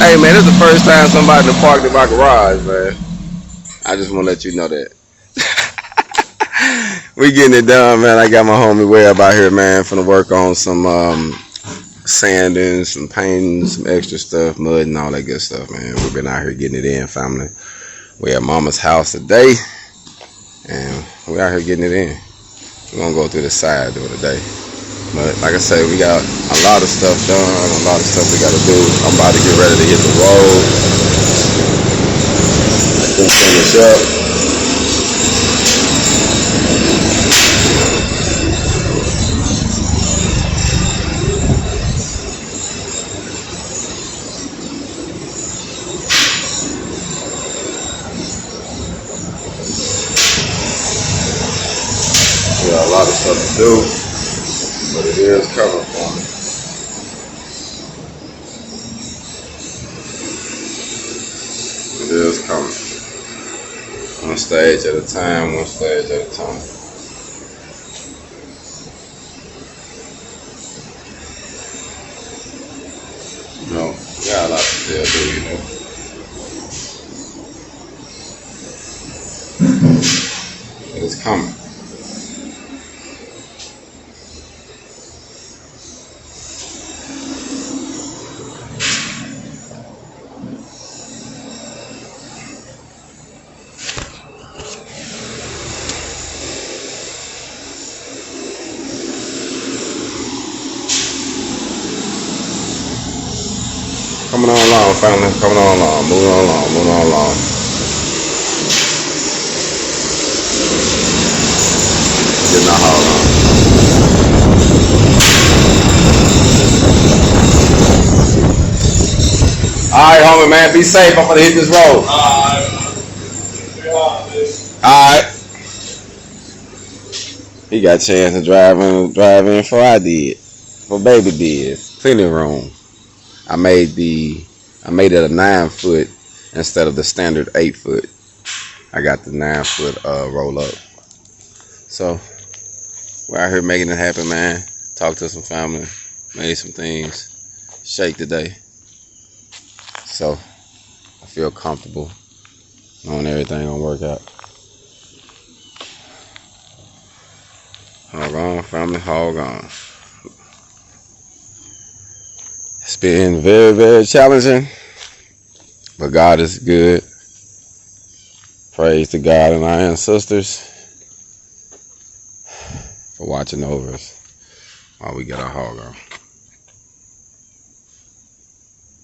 Hey man, this is the first time somebody done parked in my garage, man. I just want to let you know that. We getting it done, man. I got my homie Webb out here, man, finna work on some sanding, some painting, some extra stuff, mud and all that good stuff, man. We've been out here getting it in, family. We at Mama's house today, and we out here getting it in. We're gonna go through the side door today. But like I say, we got a lot of stuff done, a lot of stuff we gotta do. I'm about to get ready to hit the road. I can finish up. We got a lot of stuff to do, but it is coming for me. It is coming. One stage at a time, one stage at a time. You know, we got a lot to still do, you know. It's coming. Coming on along, family. Coming on along. Moving on along. Moving on along. Getting our haul on. Alright, homie, man. Be safe. I'm going to hit this road. Alright. He got a chance to drive in before I did. Before baby did. Plenty of room. I made it a 9-foot instead of the standard 8-foot. I got the 9-foot roll up. So we're out here making it happen, man. Talked to some family, made some things, shake today. So I feel comfortable knowing everything gonna work out. Hog on, family, hog on. It's been very, very challenging, but God is good. Praise to God and our ancestors for watching over us while we get our hog on.